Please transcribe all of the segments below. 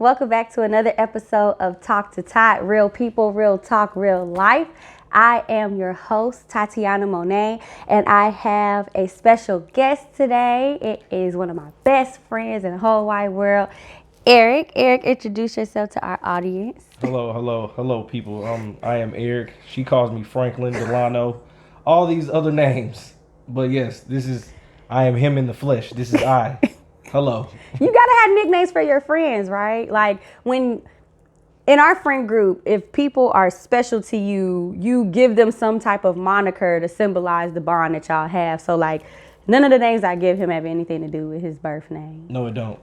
Welcome back to another episode of TalktoTat, Real People, Real Talk, Real Life. I am your host, Tatyanamonee, and I have a special guest today. It is one of my best friends in the whole wide world, Eric. Eric, introduce yourself to our audience. Hello, people. I am Eric. She calls me Franklin, Delano, all these other names. But yes, I am him in the flesh. This is I. Hello. You gotta have nicknames for your friends, right? Like when in our friend group, if people are special to you, you give them some type of moniker to symbolize the bond that y'all have. So like none of the names I give him have anything to do with his birth name. No, it don't.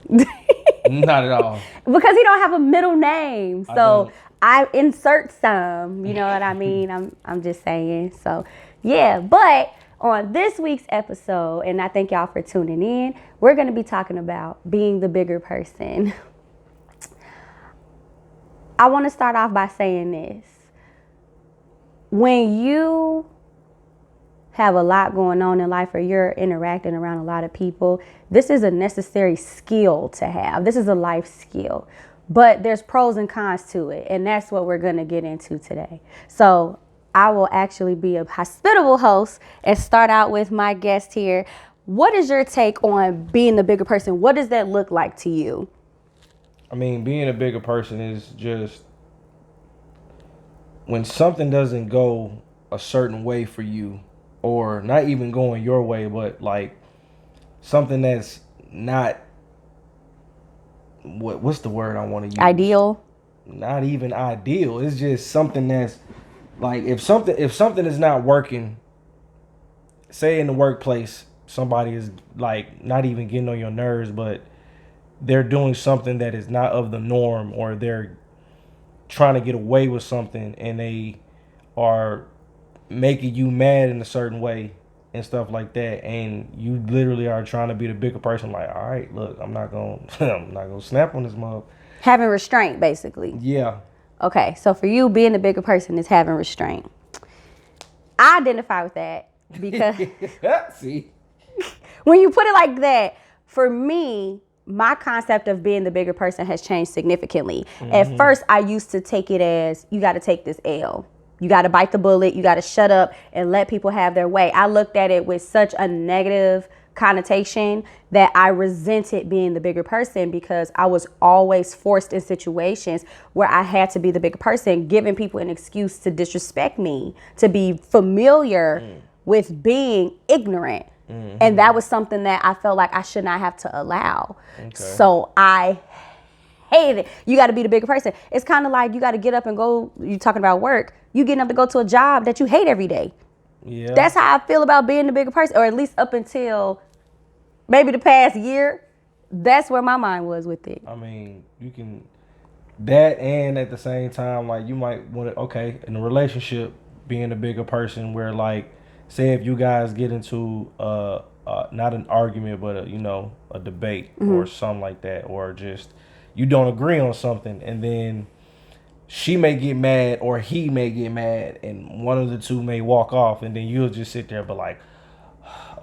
Not at all. Because he don't have a middle name. So I insert some, you know what I mean? I'm just saying. So yeah, but on this week's episode, and I thank y'all for tuning in, we're going to be talking about being the bigger person. I want to start off by saying this. When you have a lot going on in life or you're interacting around a lot of people, this is a necessary skill to have. This is a life skill. But there's pros and cons to it, and that's what we're going to get into today. So I will actually be a hospitable host and start out with my guest here. What is your take on being the bigger person? What does that look like to you? I mean, being a bigger person is just when something doesn't go a certain way for you, or not even going your way, but like something that's not what's the word I want to use? Ideal? Not even ideal. It's just something that's like if something is not working, say in the workplace, somebody is like not even getting on your nerves, but they're doing something that is not of the norm, or they're trying to get away with something and they are making you mad in a certain way and stuff like that, and you literally are trying to be the bigger person, like, all right, look, I'm not gonna snap on this mother. Having restraint, basically. Yeah. Okay, so for you, being the bigger person is having restraint. I identify with that because see, when you put it like that, for me, my concept of being the bigger person has changed significantly. Mm-hmm. At first, I used to take it as, you got to take this L. You got to bite the bullet. You got to shut up and let people have their way. I looked at it with such a negative connotation that I resented being the bigger person, because I was always forced in situations where I had to be the bigger person, giving people an excuse to disrespect me, to be familiar with being ignorant. Mm-hmm. And that was something that I felt like I should not have to allow. Okay. So I hated it. You got to be the bigger person. It's kind of like you got to get up and go. You're talking about work. You getting up to go to a job that you hate every day. Yeah. That's how I feel about being the bigger person, or at least up until maybe the past year. That's where my mind was with it. I mean, you can that, and at the same time, like you might want to, okay, in a relationship, being the bigger person, where like, say if you guys get into not an argument, but a debate or something like that, or just you don't agree on something, and then she may get mad or he may get mad, and one of the two may walk off, and then you'll just sit there, but like,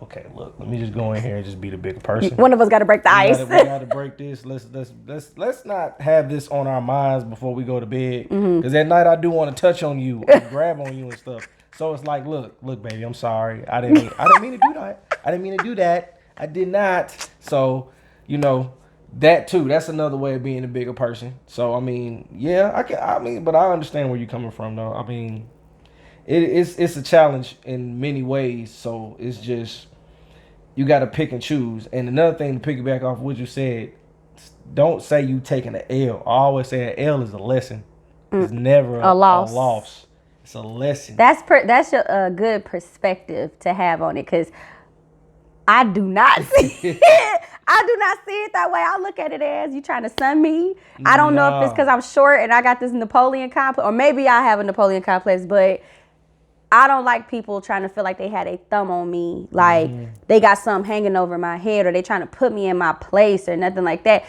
okay, look, let me just go in here and just be the bigger person. One of us got to break the ice. We got to break this. Let's not have this on our minds before we go to bed, because at night I do want to touch on you and grab on you and stuff. So it's like, look, baby, I'm sorry. I didn't mean to do that. I didn't mean to do that. I did not. So, that too. That's another way of being a bigger person. So I mean, yeah, but I understand where you're coming from, though. I mean, it's a challenge in many ways. So it's just you got to pick and choose. And another thing, to piggyback off what you said, don't say you taking an L. I always say an L is a lesson. It's never a loss. It's a lesson. That's a good perspective to have on it, because I do not see it. I do not see it that way. I look at it as you trying to sun me. I don't know if it's because I'm short and I got this Napoleon complex, or maybe I have a Napoleon complex, but I don't like people trying to feel like they had a thumb on me, like they got something hanging over my head, or they trying to put me in my place or nothing like that.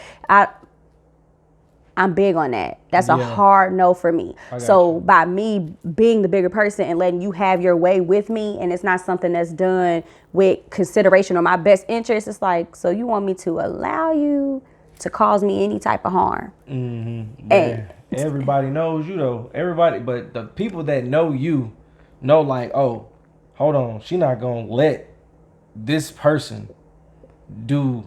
I'm big on that. That's a hard no for me. So by me being the bigger person and letting you have your way with me, and it's not something that's done with consideration or my best interest, it's like, so you want me to allow you to cause me any type of harm. And everybody knows you though. Everybody, but the people that know you know like, oh, hold on, she not gonna let this person do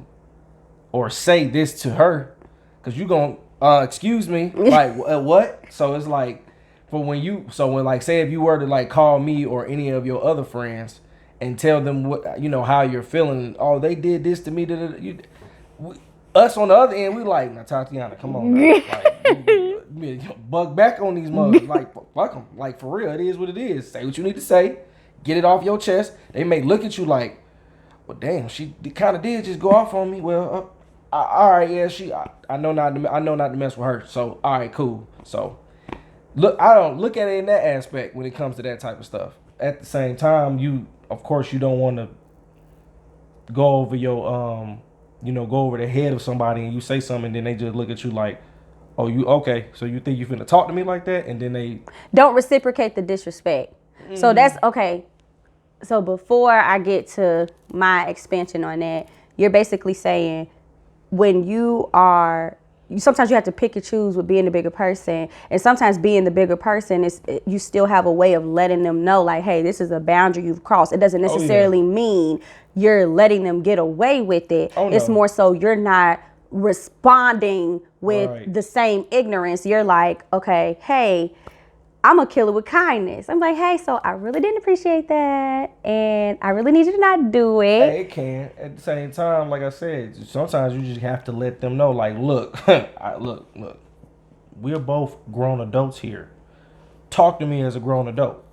or say this to her, cause you gonna excuse me, like what? So it's like when like say if you were to like call me or any of your other friends and tell them what how you're feeling, oh they did this to me, us on the other end, we like, now Tatyana, come on, like, you bug back on these mugs, like fuck them, like for real, it is what it is. Say what you need to say, get it off your chest. They may look at you like, well, damn, she kind of did just go off on me. Well, all right, yeah, I know not to mess with her. So all right, cool. So look, I don't look at it in that aspect when it comes to that type of stuff. At the same time, of course, you don't want to go over your go over the head of somebody and you say something and then they just look at you like, oh, you okay? So you think you finna talk to me like that? And then they don't reciprocate the disrespect. So that's okay. So before I get to my expansion on that, you're basically saying when sometimes you have to pick and choose with being the bigger person, and sometimes being the bigger person is you still have a way of letting them know like, hey, this is a boundary you've crossed. It doesn't necessarily mean you're letting them get away with it. It's more so you're not responding with the same ignorance. You're like, okay, hey, I'm gonna kill it with kindness. I'm like, hey, so I really didn't appreciate that, and I really need you to not do it. Hey, it can. At the same time, like I said, sometimes you just have to let them know, like, look, look, we're both grown adults here. Talk to me as a grown adult.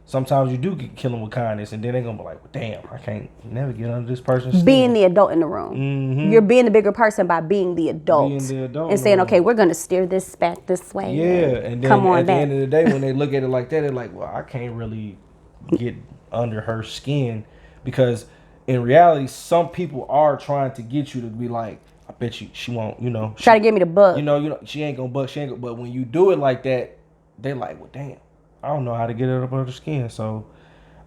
Sometimes you do get killing with kindness, and then they're gonna be like, well, damn, I can't never get under this person's skin. Being the adult in the room. You're being the bigger person by being the adult. And saying, okay, we're gonna steer this back this way. Yeah, and then at the end of the day, when they look at it like that, they're like, well, I can't really get under her skin, because in reality, some people are trying to get you to be like, I bet you she won't, try to get me to buck. She ain't gonna buck, but when you do it like that, they're like, well, damn, I don't know how to get it up under the skin, so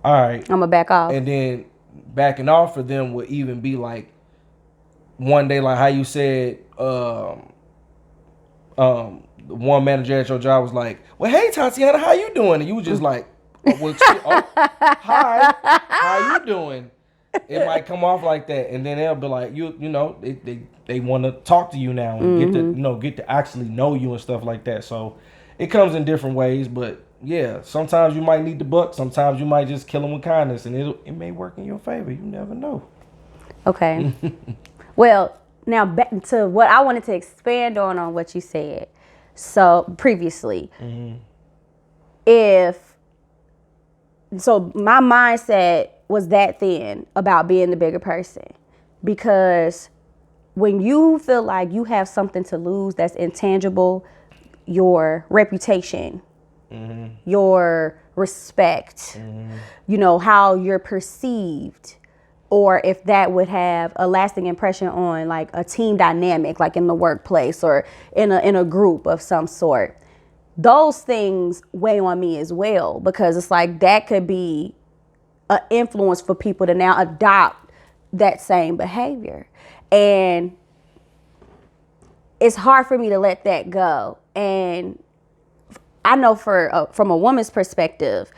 all right, I'm gonna back off. And then backing off for them would even be like one day, like how you said, the one manager at your job was like, well, hey Tatyana, how you doing? And you was just like, hi, how you doing? It might come off like that, and then they'll be like, they want to talk to you now and get to actually know you and stuff like that. So it comes in different ways, but yeah, sometimes you might need the buck. Sometimes you might just kill them with kindness, and it may work in your favor. You never know. Okay. Well, now back to what I wanted to expand on what you said. So previously, so my mindset was that thin about being the bigger person, because when you feel like you have something to lose that's intangible, your reputation, your respect, how you're perceived, or if that would have a lasting impression on like a team dynamic, like in the workplace or in a group of some sort, those things weigh on me as well, because it's like that could be an influence for people to now adopt that same behavior. And it's hard for me to let that go. And I know from a woman's perspective,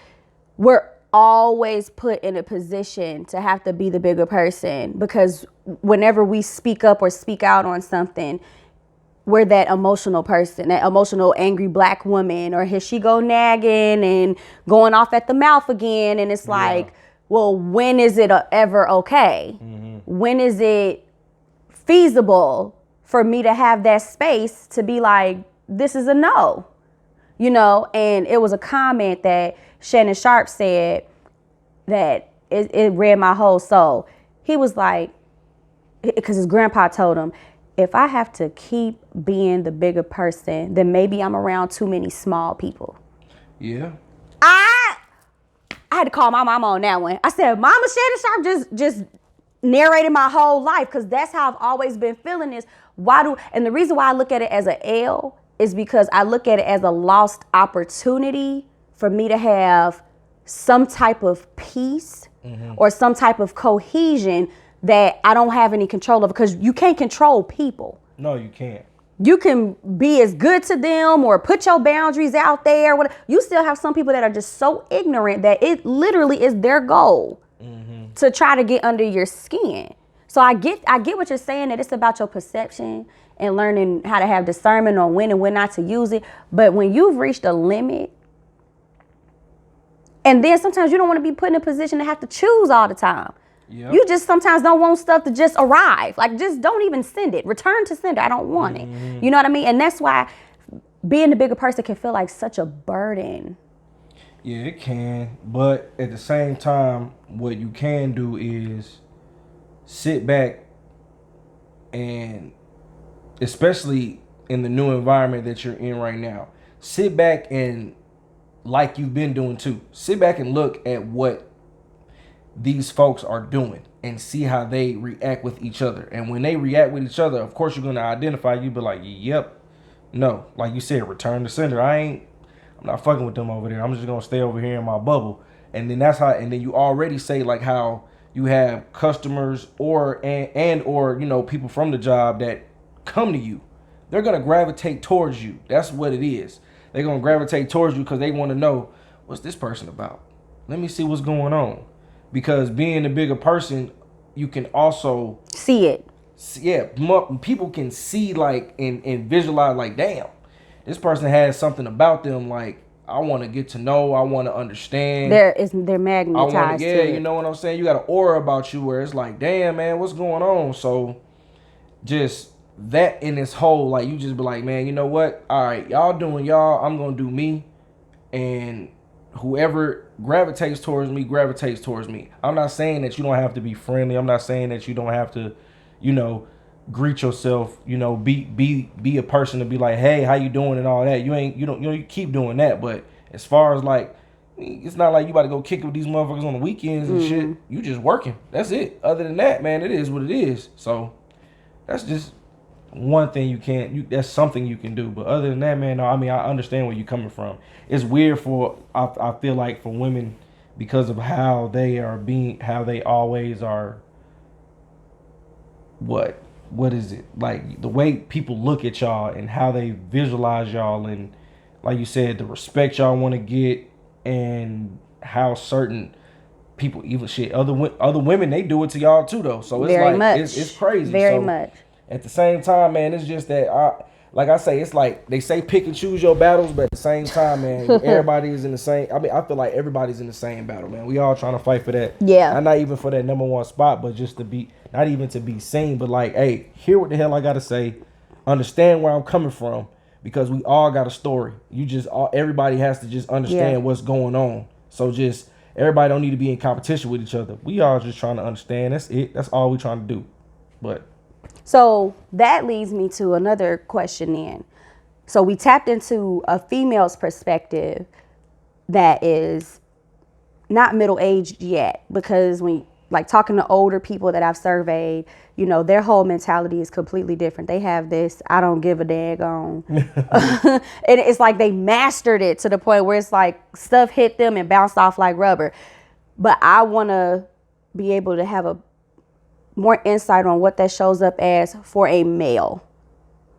we're always put in a position to have to be the bigger person, because whenever we speak up or speak out on something, we're that emotional person, that emotional, angry black woman, or here she go nagging and going off at the mouth again. And it's like, well, when is it ever okay? When is it feasible for me to have that space to be like, this is a no? And it was a comment that Shannon Sharp said that it read my whole soul. He was like, because his grandpa told him, if I have to keep being the bigger person, then maybe I'm around too many small people. Yeah. I had to call my mama on that one. I said, Mama, Shannon Sharp just narrated my whole life, because that's how I've always been feeling this. And the reason why I look at it as an L is because I look at it as a lost opportunity for me to have some type of peace or some type of cohesion that I don't have any control of, because you can't control people. No, you can't. You can be as good to them or put your boundaries out there. You still have some people that are just so ignorant that it literally is their goal to try to get under your skin. So I get what you're saying, that it's about your perception and learning how to have discernment on when and when not to use it. But when you've reached a limit, and then sometimes you don't want to be put in a position to have to choose all the time. Yep. You just sometimes don't want stuff to just arrive. Like, just don't even send it. Return to sender. I don't want it. You know what I mean? And that's why being the bigger person can feel like such a burden. Yeah, it can. But at the same time, what you can do is sit back and, especially in the new environment that you're in right now, sit back and, like you've been doing too, sit back and look at what these folks are doing and see how they react with each other. And when they react with each other, of course you're going to identify. You be like, yep, no, like you said, return to sender. I'm not fucking with them over there. I'm just going to stay over here in my bubble. And then that's how, and then you already say like how you have customers or you know, people from the job that come to you. They're going to gravitate towards you. That's what it is. They're going to gravitate towards you because they want to know, what's this person about? Let me see what's going on. Because being a bigger person, you can also see it. Yeah, people can see like and visualize like, damn, this person has something about them. Like, I want to get to know. I want to understand. They're magnetized. Yeah, you know what I'm saying. You got an aura about you where it's like, damn, man, what's going on? So, just that in this whole, like, you just be like, man, you know what? All right, y'all doing y'all. I'm gonna do me, and whoever gravitates towards me. I'm not saying that you don't have to be friendly. I'm not saying that you don't have to, you know, greet yourself, you know, be a person to be like, hey, how you doing and all that. You keep doing that. But as far as like, it's not like you about to go kick with these motherfuckers on the weekends and shit. You just working. That's it. Other than that, man, it is what it is. So that's just one thing you can't, that's something you can do. But other than that, man, no, I mean, I understand where you're coming from. It's weird I feel like for women, because of how they always are, what is it? Like, the way people look at y'all and how they visualize y'all, and like you said, the respect y'all want to get, and how certain people, even other women, they do it to y'all too, though. So it's very like, much. It's crazy. Very much. At the same time, man, it's just that like I say, it's like they say pick and choose your battles, but at the same time, man, everybody is in the same. I mean, I feel like everybody's in the same battle, man. We all trying to fight for that. Yeah. Not even for that number one spot, but just to be, not even to be seen, but like, hey, hear what the hell I gotta say, understand where I'm coming from, because we all got a story. Everybody has to just understand what's going on. So just, everybody don't need to be in competition with each other. We all just trying to understand. That's it. That's all we trying to do. But. So that leads me to another question then. So we tapped into a female's perspective that is not middle-aged yet, because when, like, talking to older people that I've surveyed, you know, their whole mentality is completely different. They have this, I don't give a daggone. And it's like they mastered it to the point where it's like stuff hit them and bounced off like rubber. But I want to be able to have a more insight on what that shows up as for a male.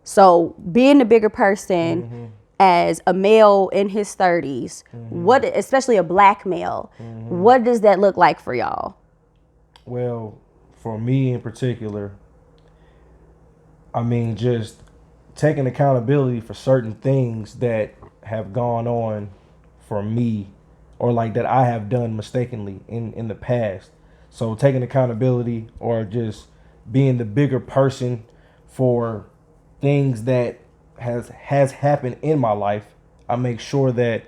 So being the bigger person as a male in his 30s, what, especially a black male, what does that look like for y'all? Well, for me in particular, I mean, just taking accountability for certain things that have gone on for me, or like that I have done mistakenly in the past. So taking accountability, or just being the bigger person for things that has happened in my life. I make sure that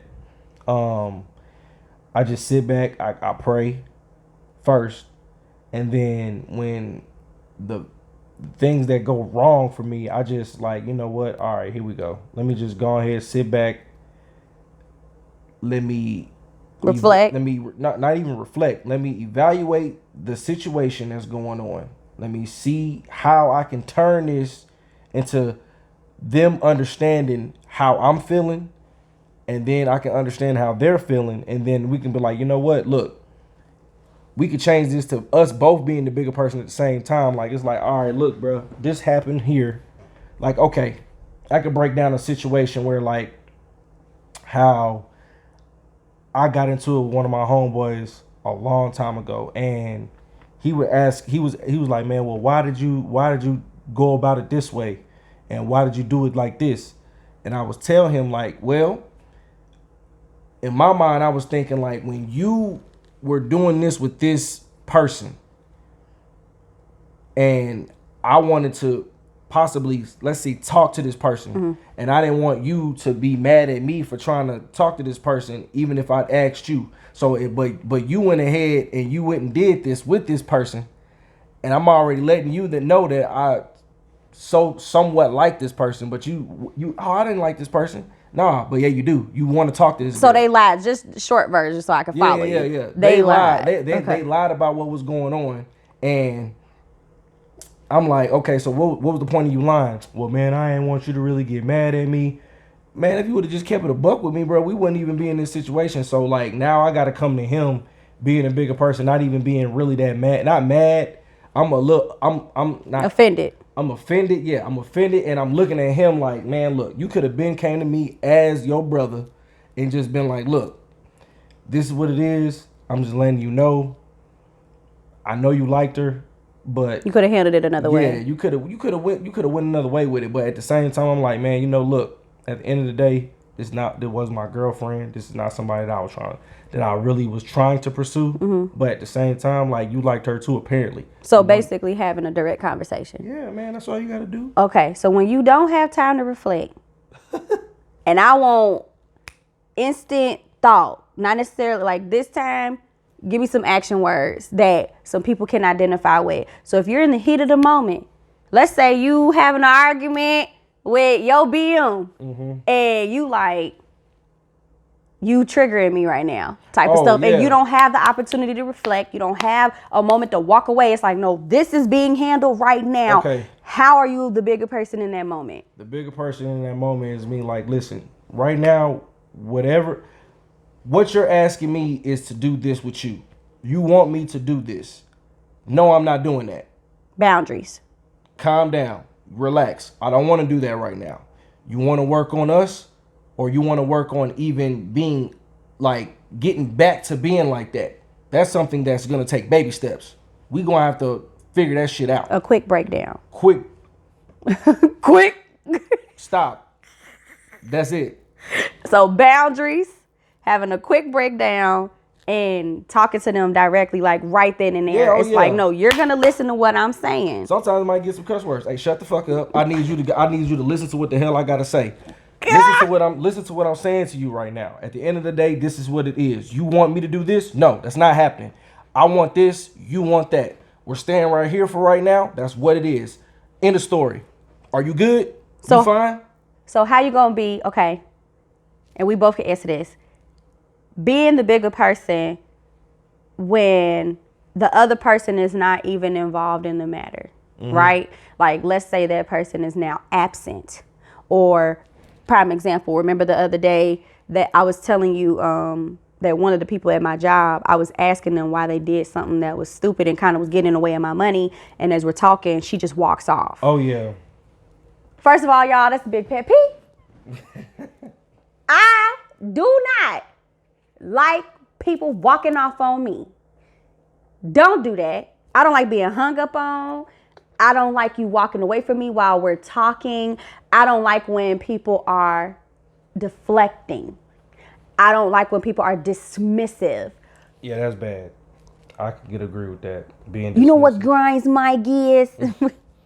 I just sit back, I pray first, and then when the things that go wrong for me, I just like, you know what, all right, here we go. Let me just go ahead, sit back. Let me reflect. Let me not even reflect. Let me evaluate the situation that's going on. Let me see how I can turn this into them understanding how I'm feeling, and then I can understand how they're feeling, and then we can be like, you know what, look, we could change this to us both being the bigger person at the same time. Like, it's like, all right, look, bro, this happened here. like, okay, I could break down a situation where like how I got into it with one of my homeboys a long time ago, and he would ask, he was like, man, well, why did you go about it this way, and why did you do it like this? And I was telling him like, well, in my mind, I was thinking like, when you were doing this with this person, and I wanted to possibly, let's say, talk to this person, and I didn't want you to be mad at me for trying to talk to this person, even if I'd asked you. So, but you went ahead and you went and did this with this person, and I'm already letting you know that I somewhat like this person, but you oh, I didn't like this person. Nah, but yeah, you do. You want to talk to this So girl. they lied. Just short version, so I can follow you. Yeah. They lied. They lied about what was going on, and I'm like, okay, so what was the point of you lying? Well, man, I ain't want you to really get mad at me. Man, if you would have just kept it a buck with me, bro, we wouldn't even be in this situation. So like now I gotta come to him being a bigger person, not even being really that mad. Not mad. I'm not offended. I'm offended. Yeah, I'm offended, and I'm looking at him like, man, look, you could have been came to me as your brother and just been like, look, this is what it is. I'm just letting you know. I know you liked her, but you could have handled it another way. Yeah, you could have went another way with it. But at the same time, I'm like, man, look, at the end of the day, this was my girlfriend. This is not somebody that I really was trying to pursue. But at the same time, like, you liked her too, apparently. So basically having a direct conversation. Yeah, man, that's all you got to do. Okay, so when you don't have time to reflect, and I want instant thought, not necessarily like this time, give me some action words that some people can identify with. So if you're in the heat of the moment, let's say you having an argument with your BM, and you like, you triggering me right now type of stuff. Yeah. And you don't have the opportunity to reflect. You don't have a moment to walk away. It's like, no, this is being handled right now. Okay. How are you the bigger person in that moment? The bigger person in that moment is me like, listen, right now, what you're asking me is to do this with you. You want me to do this. No, I'm not doing that. Boundaries. Calm down. Relax. I don't want to do that right now. You want to work on us, or you want to work on even being like getting back to being like that? That's something that's going to take baby steps. We going to have to figure that shit out. A quick breakdown. Quick. Stop. That's it. So boundaries, having a quick breakdown, and talking to them directly, like right then and there. Yeah, it's like, no, you're gonna listen to what I'm saying. Sometimes I might get some cuss words. Hey, shut the fuck up. I need you to listen to what the hell I gotta say. Listen to what I'm saying to you right now. At the end of the day, this is what it is. You want me to do this? No, that's not happening. I want this. You want that. We're staying right here for right now. That's what it is. End of story. Are you good? You fine? So how you gonna be, okay, and we both can answer this, being the bigger person when the other person is not even involved in the matter, right? Like, let's say that person is now absent. Or, prime example, remember the other day that I was telling you that one of the people at my job, I was asking them why they did something that was stupid and kind of was getting in the way of my money. And as we're talking, she just walks off. Oh, yeah. First of all, y'all, that's a big pet peeve. I do not like people walking off on me. Don't do that. I don't like being hung up on. I don't like you walking away from me while we're talking. I don't like when people are deflecting. I don't like when people are dismissive. Yeah, that's bad. I can agree with that. Being dismissive. You know what grinds my gears?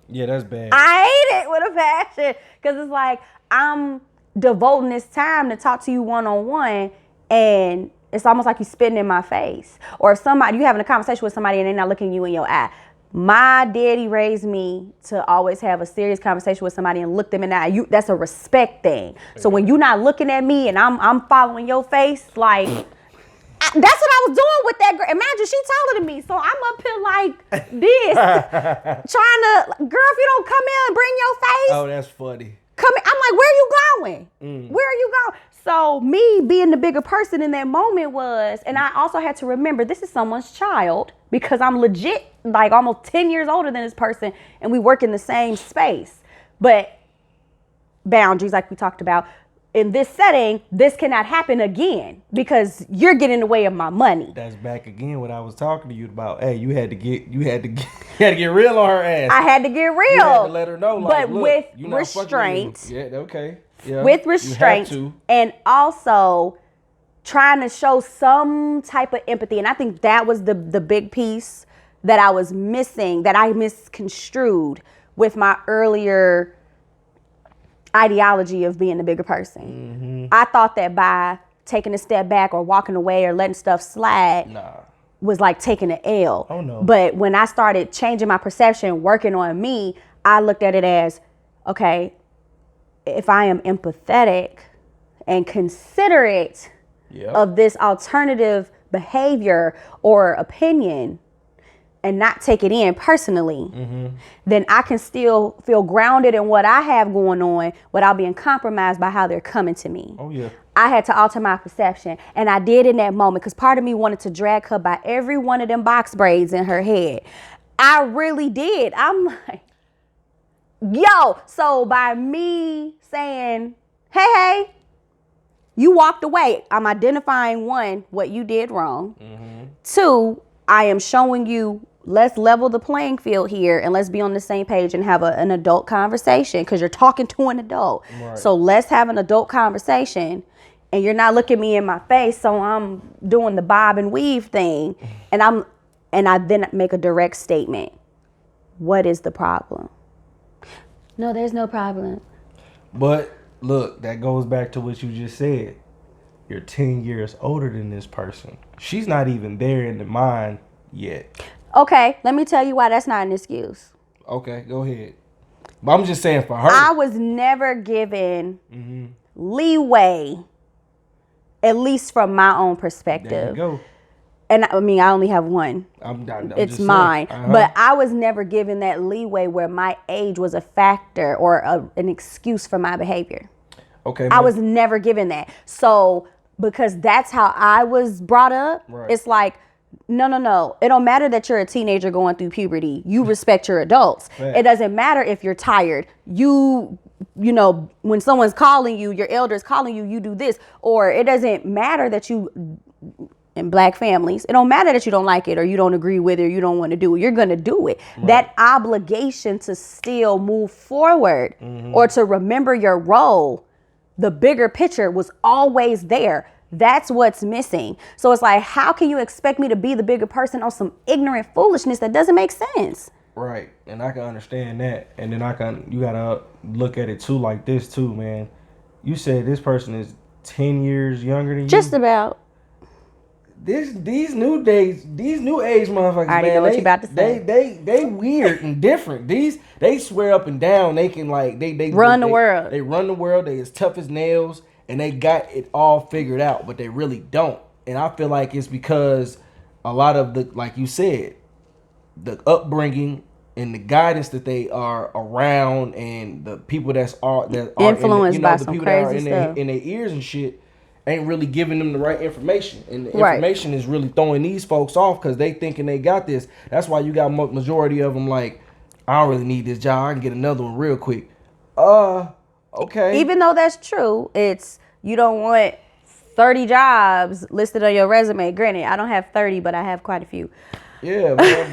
Yeah, that's bad. I hate it with a passion, because it's like I'm devoting this time to talk to you one-on-one, and it's almost like you spitting in my face. Or if you having a conversation with somebody and they're not looking you in your eye. My daddy raised me to always have a serious conversation with somebody and look them in the eye. That's a respect thing. So when you're not looking at me and I'm following your face, like, that's what I was doing with that girl. Imagine she taller than me, so I'm up here like this, trying to, girl, if you don't come in and bring your face. Oh, that's funny. Come in. I'm like, where are you going? Where are you going? So me being the bigger person in that moment was, and I also had to remember this is someone's child, because I'm legit like almost 10 years older than this person and we work in the same space. But boundaries like we talked about. In this setting, this cannot happen again because you're getting in the way of my money. That's back again what I was talking to you about. Hey, you had to get real on her ass. I had to get real. You had to let her know, like, but look, with you're not restraint. fucking with me. Yeah, okay. Yeah, with restraint, and also trying to show some type of empathy. And I think that was the big piece that I was missing, that I misconstrued with my earlier ideology of being the bigger person. I thought that by taking a step back or walking away or letting stuff slide was like taking an L. Oh no. But when I started changing my perception, working on me, I looked at it as, okay, if I am empathetic and considerate of this alternative behavior or opinion, and not take it in personally, then I can still feel grounded in what I have going on without being compromised by how they're coming to me. Oh, yeah. I had to alter my perception, and I did in that moment because part of me wanted to drag her by every one of them box braids in her head. I really did. I'm like, yo, so by me saying, hey, you walked away, I'm identifying, one, what you did wrong. Two, I am showing you, let's level the playing field here and let's be on the same page and have an adult conversation because you're talking to an adult. Right. So let's have an adult conversation and you're not looking me in my face. So I'm doing the bob and weave thing and I then make a direct statement. What is the problem? No, there's no problem. But look, that goes back to what you just said. You're 10 years older than this person. She's not even there in the mind yet. Okay, let me tell you why that's not an excuse. Okay, go ahead. But I'm just saying for her. I was never given leeway, at least from my own perspective. There you go. And I mean, I only have one. It's mine. But I was never given that leeway where my age was a factor or an excuse for my behavior. Okay. I was never given that. So because that's how I was brought up, it's like, no. It don't matter that you're a teenager going through puberty. You respect your adults. Right. It doesn't matter if you're tired. You know, when someone's calling you, your elder's calling you, you do this. Or it doesn't matter that you, in Black families, it don't matter that you don't like it or you don't agree with it or you don't want to do it. You're going to do it. Right. That obligation to still move forward or to remember your role, the bigger picture was always there. That's what's missing. So it's like, how can you expect me to be the bigger person on some ignorant foolishness that doesn't make sense? Right. And I can understand that. And then you got to look at it too like this too, man. You said this person is 10 years younger than you. Just about. These new age motherfuckers, I already know what you about to say. They weird and different. They swear up and down they can they run the world. They run the world. They as tough as nails. And they got it all figured out, but they really don't. And I feel like it's because a lot of the, like you said, the upbringing and the guidance that they are around, and the people that are influenced by some people crazy that are stuff in their ears and shit, ain't really giving them the right information. And the information is really throwing these folks off because they thinking they got this. That's why you got majority of them like, I don't really need this job. I can get another one real quick. Okay. Even though that's true, it's, you don't want 30 jobs listed on your resume. Granted, I don't have 30, but I have quite a few. Yeah, man,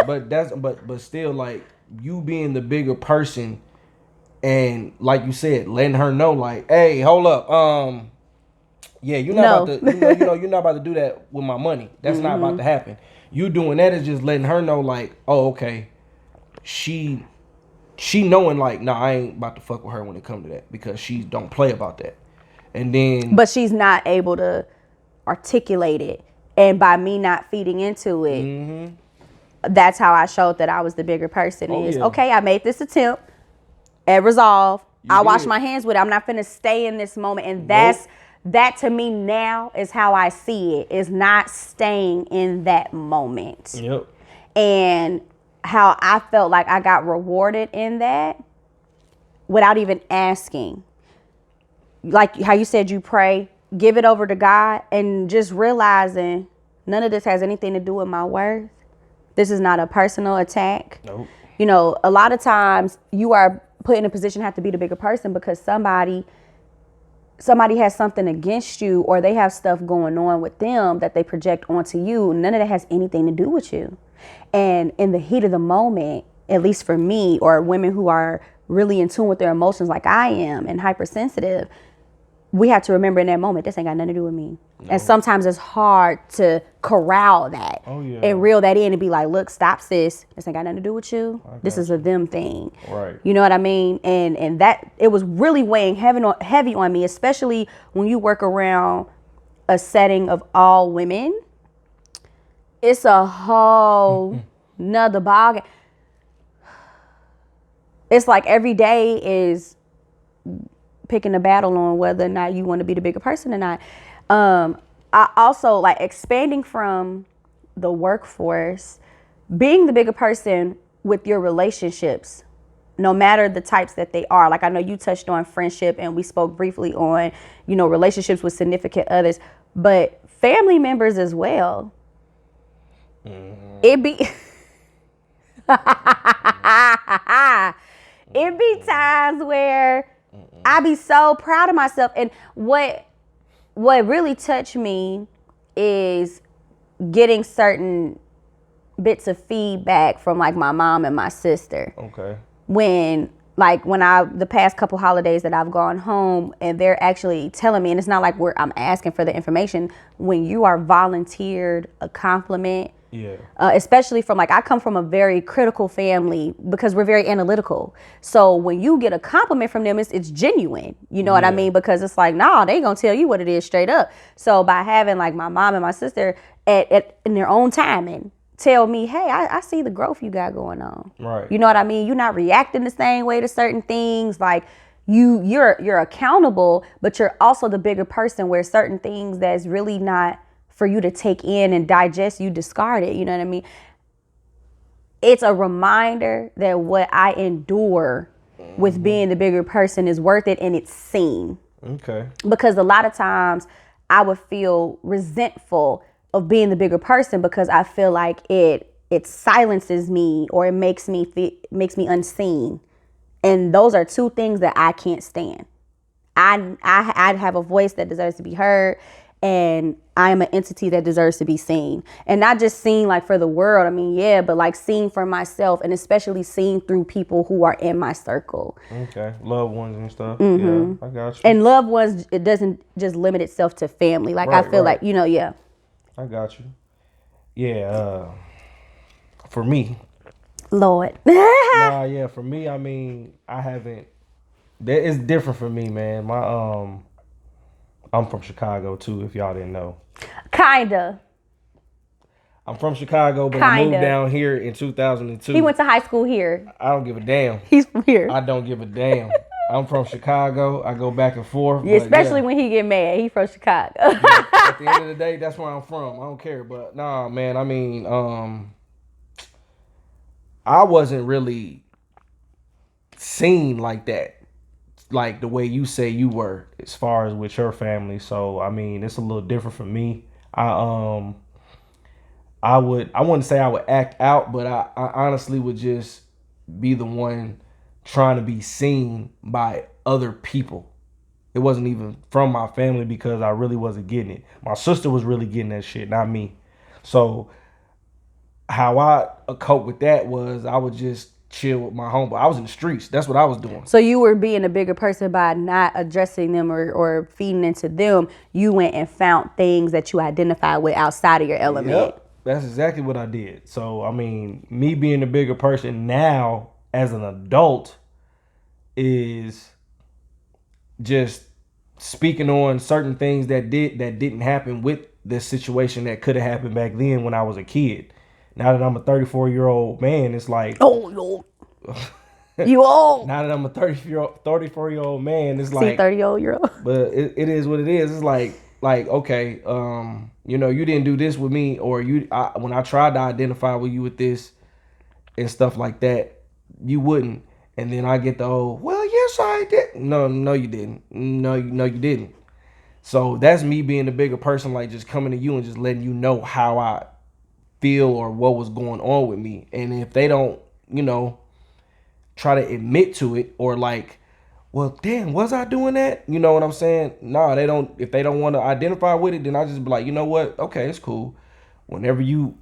but still, like, you being the bigger person and, like you said, letting her know, like, hey, hold up, yeah, you're not about to, you're not about to do that with my money. That's not about to happen. You doing that is just letting her know, like, oh, okay, she knowing, like, nah, I ain't about to fuck with her when it comes to that because she don't play about that. And then, but she's not able to articulate it. And by me not feeding into it, that's how I showed that I was the bigger person. Okay, I made this attempt at resolve. I washed my hands with it. I'm not finna stay in this moment. And that to me now is how I see it, is not staying in that moment. Yep. And how I felt like I got rewarded in that without even asking. Like how you said you pray, give it over to God, and just realizing none of this has anything to do with my worth. This is not a personal attack. Nope. You know, a lot of times you are put in a position have to be the bigger person because somebody has something against you, or they have stuff going on with them that they project onto you. None of that has anything to do with you. And in the heat of the moment, at least for me, or women who are really in tune with their emotions like I am and hypersensitive, we have to remember in that moment, this ain't got nothing to do with me. No. And sometimes it's hard to corral that and reel that in and be like, look, stop, sis. This ain't got nothing to do with you. This is a them thing. Right. You know what I mean? And that, it was really weighing heavy on me, especially when you work around a setting of all women. It's a whole nother ballgame. It's like every day is picking a battle on whether or not you want to be the bigger person or not. I also like expanding from the workforce, being the bigger person with your relationships, no matter the types that they are. Like I know you touched on friendship and we spoke briefly on, relationships with significant others, but family members as well. It be times where I be so proud of myself. And what really touched me is getting certain bits of feedback from like my mom and my sister. Okay. When the past couple holidays that I've gone home and they're actually telling me, and it's not like I'm asking for the information, when you are volunteered a compliment. Yeah. Especially from I come from a very critical family because we're very analytical. So when you get a compliment from them, it's genuine. You know what I mean? Because it's like, nah, they gonna tell you what it is straight up. So by having like my mom and my sister in their own timing tell me, hey, I see the growth you got going on. Right. You know what I mean? You're not reacting the same way to certain things. Like you're accountable, but you're also the bigger person where certain things that's really not for you to take in and digest, you discard it. You know what I mean? It's a reminder that what I endure with being the bigger person is worth it, and it's seen. Okay. Because a lot of times I would feel resentful of being the bigger person because I feel like it silences me or it makes me unseen. And those are two things that I can't stand. I have a voice that deserves to be heard, and I am an entity that deserves to be seen. And not just seen like for the world. I mean, yeah, but like seen for myself, and especially seen through people who are in my circle. Okay. Loved ones and stuff. Mm-hmm. Yeah, I got you. And loved ones, it doesn't just limit itself to family. Like I feel like, yeah. I got you. Yeah. For me. Lord. For me, I mean, I haven't. It's different for me, man. I'm from Chicago too, if y'all didn't know. Kinda. I'm from Chicago, but I moved down here in 2002. He went to high school here. I don't give a damn. He's from here. I don't give a damn. I'm from Chicago. I go back and forth. Yeah, especially when he get mad. He from Chicago. At the end of the day, that's where I'm from. I don't care. But nah, man, I mean, I wasn't really seen like that. Like the way you say you were as far as with your family. So I mean, it's a little different for me. I wouldn't say I would act out, but I honestly would just be the one trying to be seen by other people. It wasn't even from my family because I really wasn't getting it. My sister was really getting that shit, not me. So how I cope with that was I would just chill with my homeboy. I was in the streets. That's what I was doing. So you were being a bigger person by not addressing them or feeding into them. You went and found things that you identified with outside of your element. Yep. That's exactly what I did. So, I mean, me being a bigger person now as an adult is just speaking on certain things that didn't happen with this situation that could have happened back then when I was a kid. Now that I'm a 34-year-old man, it's like, oh, you old. Now that I'm a 34-year-old man, it's like 30-year-old. But it is what it is. It's like okay, you didn't do this with me, or when I tried to identify with you with this and stuff like that, you wouldn't. And then I get the well, yes I did. No, you didn't. No, you didn't. So that's me being the bigger person, like just coming to you and just letting you know how I feel or what was going on with me. And if they don't, try to admit to it or like, well, damn, was I doing that? You know what I'm saying? Nah, they don't. If they don't want to identify with it, then I just be like, you know what? Okay, it's cool. Whenever you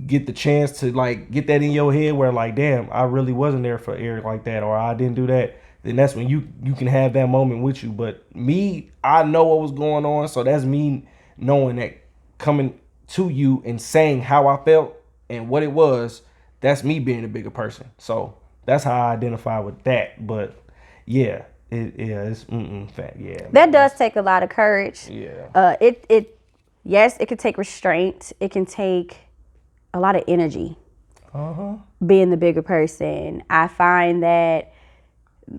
get the chance to like get that in your head where like, damn, I really wasn't there for Eric like that, or I didn't do that, then that's when you can have that moment with you. But me, I know what was going on, so that's me knowing that, coming to you and saying how I felt and what it was. That's me being a bigger person. So that's how I identify with that. But yeah, it's fact. Yeah, that does take a lot of courage. Yeah. Yes, it can take restraint. It can take a lot of energy. Being the bigger person, I find that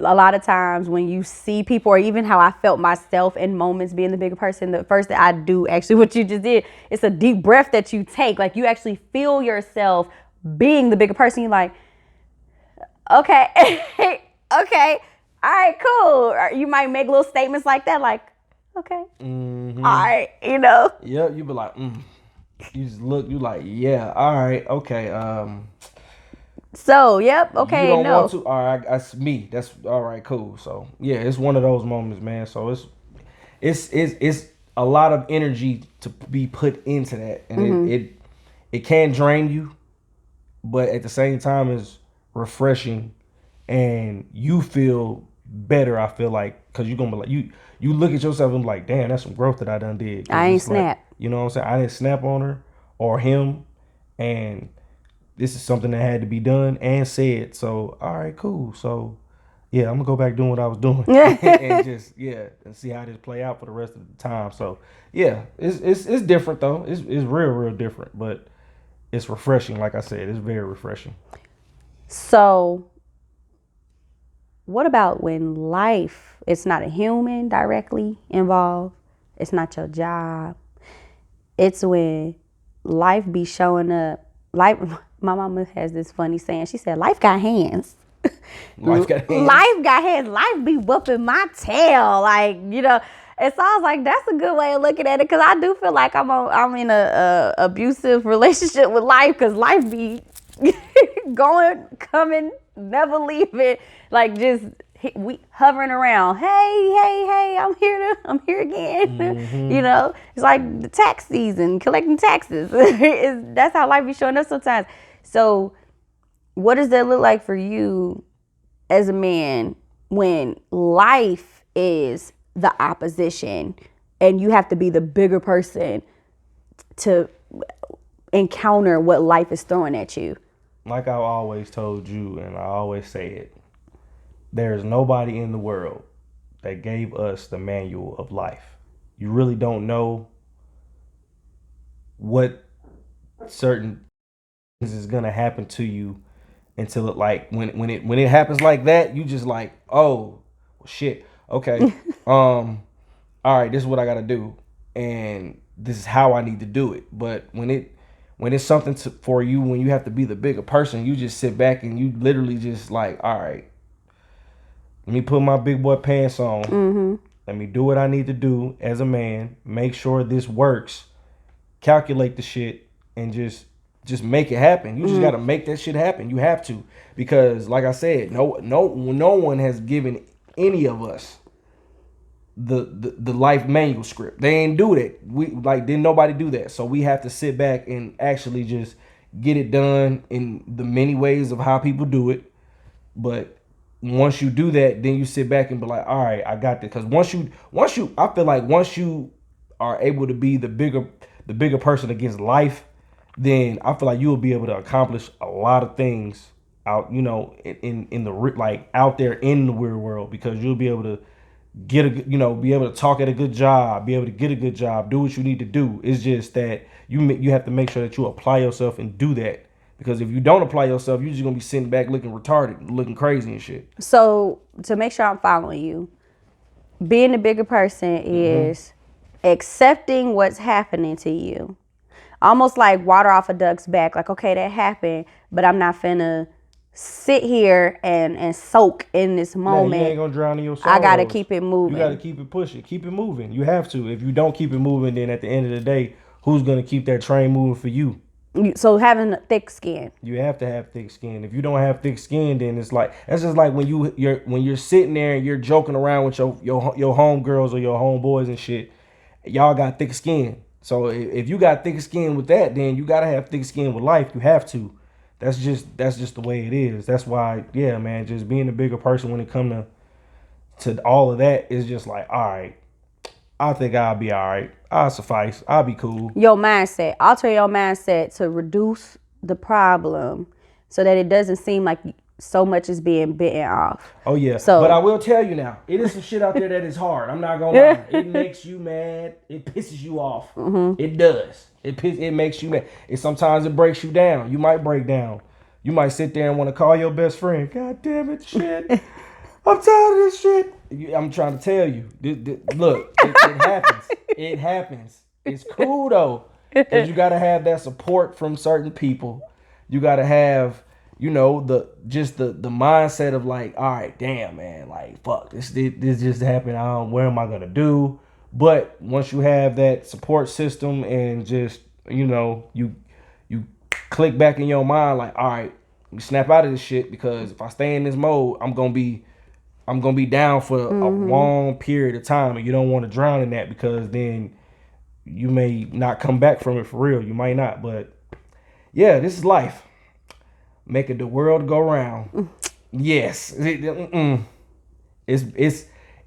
a lot of times when you see people, or even how I felt myself in moments being the bigger person, the first thing I do, actually what you just did, it's a deep breath that you take. Like you actually feel yourself being the bigger person. You're like, okay, okay, all right, cool. Or you might make little statements like that, like, okay, all right, you know. Yep, you be like, You just look, you like, yeah, all right, okay. So, yep, okay, you don't no. want to? All right, that's me. That's all right, cool. So yeah, it's one of those moments, man. So it's a lot of energy to be put into that, and it can drain you, but at the same time, it's refreshing, and you feel better. I feel like because you're gonna be like you look at yourself and be like, damn, that's some growth that I done did. I ain't It's like, snap. you know what I'm saying? I didn't snap on her or him, and this is something that had to be done and said. So, all right, cool. So, yeah, I'm gonna go back doing what I was doing and just and see how this play out for the rest of the time. So, yeah, it's different though. It's real different, but it's refreshing. Like I said, it's very refreshing. So, what about when life? It's not a human directly involved. It's not your job. It's when life be showing up. Life. My mama has this funny saying. She said, "Life got hands." Life got hands. Life got hands. Life be whooping my tail, like, you know. And so I was like, that's a good way of looking at it, because I do feel like I'm in a abusive relationship with life, because life be going, coming, never leaving, like just we hovering around. Hey, I'm here again. You know, it's like the tax season, collecting taxes. That's how life be showing up sometimes. So what does that look like for you as a man when life is the opposition and you have to be the bigger person to encounter what life is throwing at you? Like I've always told you, and I always say it, there's nobody in the world that gave us the manual of life. You really don't know what certain things is gonna happen to you until it, like, when it happens like that, you just like, oh shit, okay, all right, this is what I gotta do, and this is how I need to do it. But when it's something for you, when you have to be the bigger person, you just sit back and you literally just like, all right, let me put my big boy pants on. Let me do what I need to do as a man. Make sure this works. Calculate the shit and just make it happen. You just got to make that shit happen. You have to, because like I said, no one has given any of us the life manual script. They ain't do that. Didn't nobody do that. So we have to sit back and actually just get it done in the many ways of how people do it. But once you do that, then you sit back and be like, all right, I got this. Because once you, I feel like once you are able to be the bigger person against life, then I feel like you will be able to accomplish a lot of things out, in the, like, out there in the real world, because you'll be able to be able to talk at a good job, be able to get a good job, do what you need to do. It's just that you have to make sure that you apply yourself and do that. Because if you don't apply yourself, you're just going to be sitting back looking retarded, looking crazy and shit. So to make sure I'm following you, being the bigger person is accepting what's happening to you. Almost like water off a duck's back. Like, okay, that happened, but I'm not finna sit here and soak in this moment. You ain't going to drown in your sorrows. I got to keep it moving. You got to keep it pushing. Keep it moving. You have to. If you don't keep it moving, then at the end of the day, who's going to keep that train moving for you? So having thick skin. You have to have thick skin. If you don't have thick skin, then it's like that's just like when you're sitting there and you're joking around with your homegirls or your homeboys and shit. Y'all got thick skin. So if you got thick skin with that, then you gotta have thick skin with life. You have to. That's just the way it is. That's why, yeah, man. Just being a bigger person when it come to all of that is just like, all right. I think I'll be all right. I'll suffice. I'll be cool. Your mindset. Alter your mindset to reduce the problem so that it doesn't seem like so much is being bitten off. Oh, yeah. So, but I will tell you now, it is some shit out there that is hard. I'm not going to lie. It makes you mad. It pisses you off. Mm-hmm. It does. It makes you mad. Sometimes it breaks you down. You might break down. You might sit there and want to call your best friend. God damn it, shit. I'm tired of this shit. I'm trying to tell you. Look, it happens. It happens. It's cool though, because you gotta have that support from certain people. You gotta have, the mindset of like, all right, damn man, like fuck, this just happened. What am I gonna do? But once you have that support system and just you click back in your mind like, all right, you snap out of this shit, because if I stay in this mode, I'm gonna be down for a long period of time, and you don't want to drown in that, because then you may not come back from it for real. You might not, but yeah, this is life. Making the world go round. Yes, it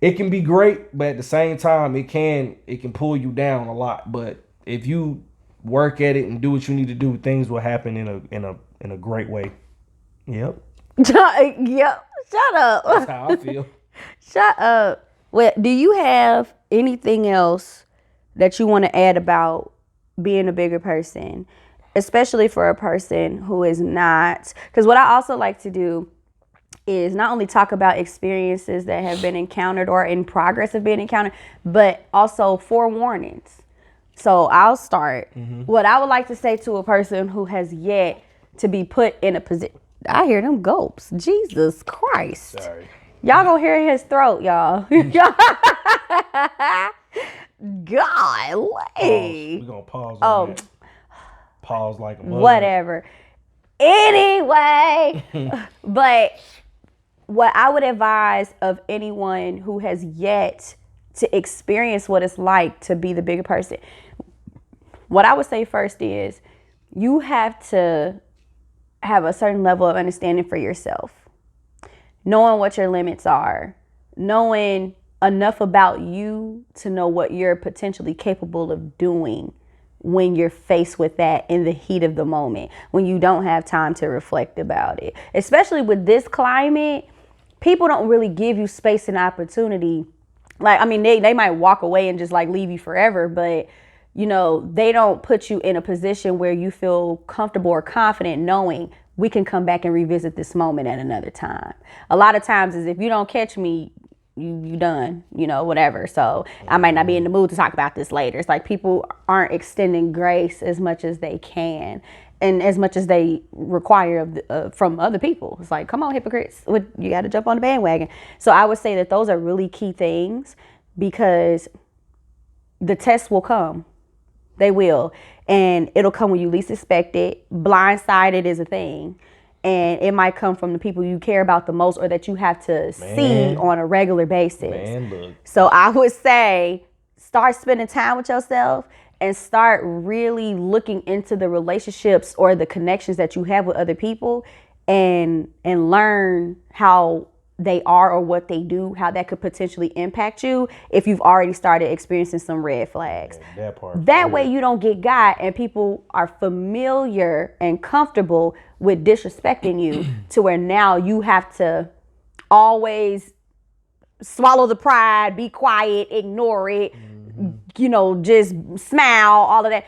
can be great, but at the same time, it can pull you down a lot. But if you work at it and do what you need to do, things will happen in a great way. Yep. Yep. Shut up. That's how I feel. Shut up. Well, do you have anything else that you want to add about being a bigger person, especially for a person who is not? Because what I also like to do is not only talk about experiences that have been encountered or in progress of being encountered, but also forewarnings. So I'll start. Mm-hmm. What I would like to say to a person who has yet to be put in a position. I hear them gulps. Jesus Christ. Sorry. Y'all gonna hear his throat, y'all. Golly. We're gonna pause on that. Pause like a mother. Whatever. Anyway. But what I would advise of anyone who has yet to experience what it's like to be the bigger person, what I would say first is you have to have a certain level of understanding for yourself, knowing what your limits are, knowing enough about you to know what you're potentially capable of doing when you're faced with that in the heat of the moment, when you don't have time to reflect about it. Especially with this climate, people don't really give you space and opportunity. Like, I mean, they might walk away and just like leave you forever, but they don't put you in a position where you feel comfortable or confident knowing we can come back and revisit this moment at another time. A lot of times is if you don't catch me, you done, whatever. So I might not be in the mood to talk about this later. It's like people aren't extending grace as much as they can and as much as they require from other people. It's like, come on, hypocrites, you got to jump on the bandwagon. So I would say that those are really key things, because the test will come. They will. And it'll come when you least expect it. Blindsided is a thing. And it might come from the people you care about the most or that you have to see on a regular basis. Man, look. So I would say start spending time with yourself and start really looking into the relationships or the connections that you have with other people and learn how they are or what they do, how that could potentially impact you if you've already started experiencing some red flags. That way you don't get got and people are familiar and comfortable with disrespecting you to where now you have to always swallow the pride, be quiet, ignore it, just smile, all of that.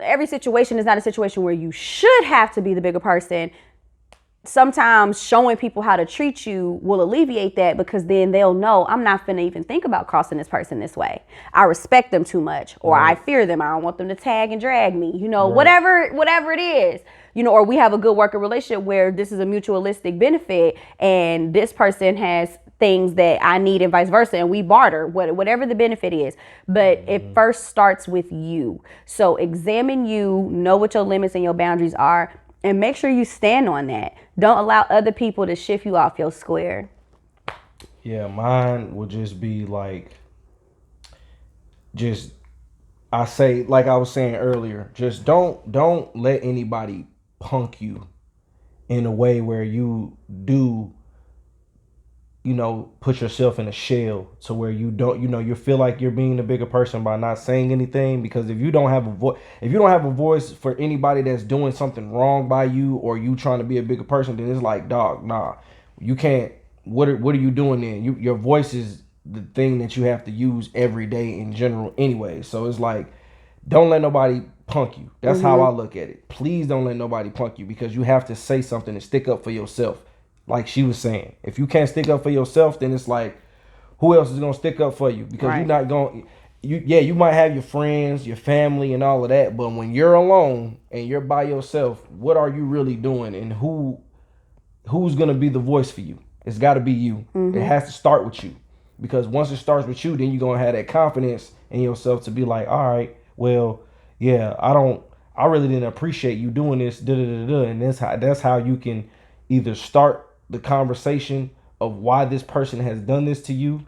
Every situation is not a situation where you should have to be the bigger person. sometimes showing people how to treat you will alleviate that, because then they'll know I'm not finna even think about crossing this person this way. I respect them too much, or I fear them. I don't want them to tag and drag me, whatever it is, or we have a good working relationship where this is a mutualistic benefit and this person has things that I need and vice versa, and we barter, whatever the benefit is. But it first starts with you. So examine you, know what your limits and your boundaries are, and make sure you stand on that. Don't allow other people to shift you off your square. Yeah, mine would just be like, I say, like I was saying earlier, just don't let anybody punk you in a way where you do, put yourself in a shell to where you don't, you feel like you're being the bigger person by not saying anything. Because if you don't have a voice for anybody that's doing something wrong by you, or you trying to be a bigger person, then it's like, dog, nah, you can't. What are you doing then? Your voice is the thing that you have to use every day in general anyway. So it's like, don't let nobody punk you. That's how I look at it. Please don't let nobody punk you, because you have to say something and stick up for yourself. Like she was saying, if you can't stick up for yourself, then it's like, who else is going to stick up for you? Because you're not going, you might have your friends, your family and all of that. But when you're alone and you're by yourself, what are you really doing? And who's going to be the voice for you? It's got to be you. It has to start with you. Because once it starts with you, then you're going to have that confidence in yourself to be like, all right, well, yeah, I really didn't appreciate you doing this. And that's how you can either start the conversation of why this person has done this to you,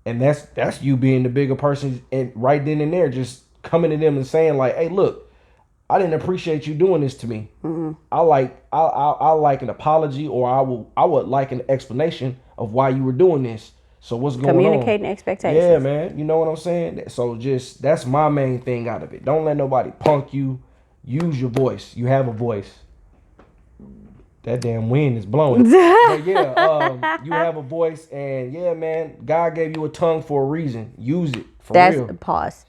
and that's you being the bigger person, and right then and there just coming to them and saying like, hey, look, I didn't appreciate you doing this to me. I like an apology, or I would like an explanation of why you were doing this. So what's going on? Communicating expectations. Yeah, man. You know what I'm saying? So that's my main thing out of it. Don't let nobody punk you. Use your voice. You have a voice. That damn wind is blowing. But yeah, you have a voice, and yeah, man, God gave you a tongue for a reason. Use it for real. That's pause.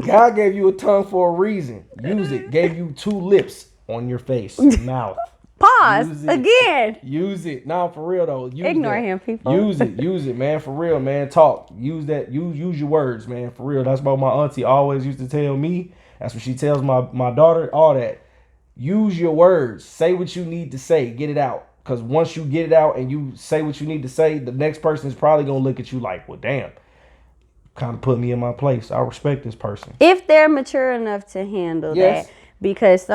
God gave you a tongue for a reason. Use it. Gave you 2 lips on your face, mouth. Pause again. Use it. No, for real though. Ignore him, people. Use it, man. For real, man. Talk. Use that. Use your words, man. For real. That's what my auntie always used to tell me. That's what she tells my daughter. All that. Use your words. Say what you need to say. Get it out. Because once you get it out and you say what you need to say, the next person is probably going to look at you like, well, damn, kind of put me in my place. I respect this person. If they're mature enough to handle that. Because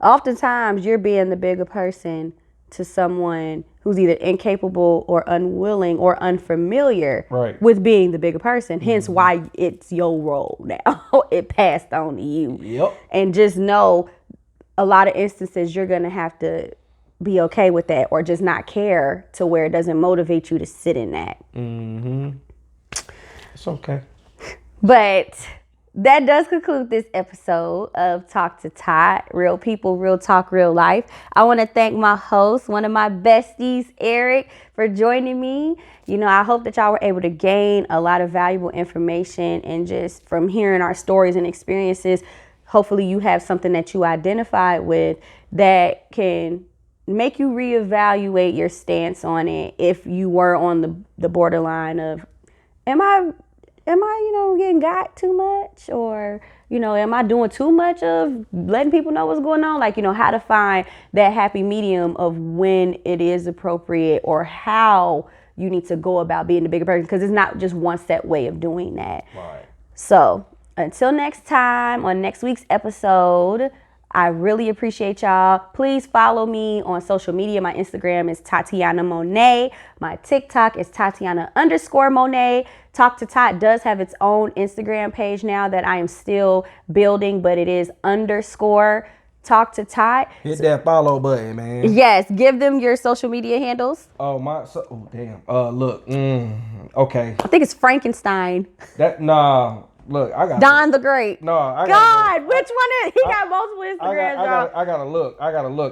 oftentimes you're being the bigger person to someone who's either incapable or unwilling or unfamiliar with being the bigger person. Hence why it's your role now. It passed on to you. Yep. And just know a lot of instances you're going to have to be okay with that, or just not care to where it doesn't motivate you to sit in that. It's okay. But that does conclude this episode of Talk to Tot. Real people, real talk, real life. I want to thank my host, one of my besties, Eric, for joining me. I hope that y'all were able to gain a lot of valuable information, and just from hearing our stories and experiences, hopefully you have something that you identified with that can make you reevaluate your stance on it. If you were on the borderline of, am I getting got too much, or, am I doing too much of letting people know what's going on? Like, how to find that happy medium of when it is appropriate, or how you need to go about being the bigger person, because it's not just one set way of doing that. Right. So until next time, on next week's episode, I really appreciate y'all. Please follow me on social media. My Instagram is tatyanamonee. My TikTok is Tatyana_Monet. TalktoTat does have its own Instagram page now that I am still building, but it is _TalktoTat. Hit that follow button, man. Yes, give them your social media handles. Oh damn. Look. Okay. I think it's Frankenstein. Look, I got Don the Great. No, I got. God, which one is he? Got multiple Instagrams. I gotta look.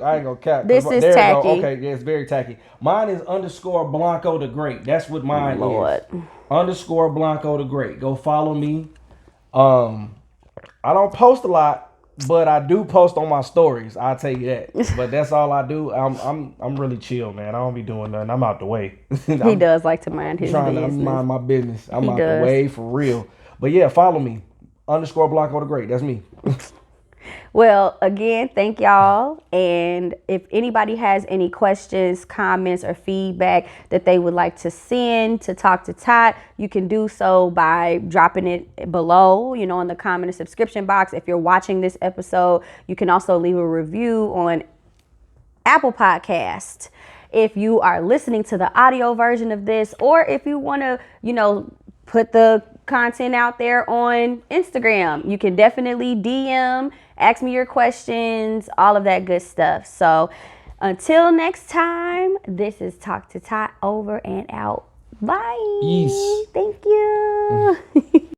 I ain't gonna cap. This is tacky. Okay, yeah, it's very tacky. Mine is _Blanco the Great. That's what mine is. _Blanco the Great. Go follow me. I don't post a lot, but I do post on my stories. I'll tell you that. But that's all I do. I'm really chill, man. I don't be doing nothing. I'm out the way. He does like to mind his trying business. to mind my business. I'm He out does. the way for real. But yeah, follow me. _Blanco the Great. That's me. Well, again, thank y'all. And if anybody has any questions, comments, or feedback that they would like to send to Talk to Tot, you can do so by dropping it below, in the comment and subscription box. If you're watching this episode, you can also leave a review on Apple Podcast. If you are listening to the audio version of this, or if you want to, put the content out there on Instagram, you can definitely DM, ask me your questions, all of that good stuff. So until next time, this is Talk to Tot over and out. Bye. Peace. Thank you.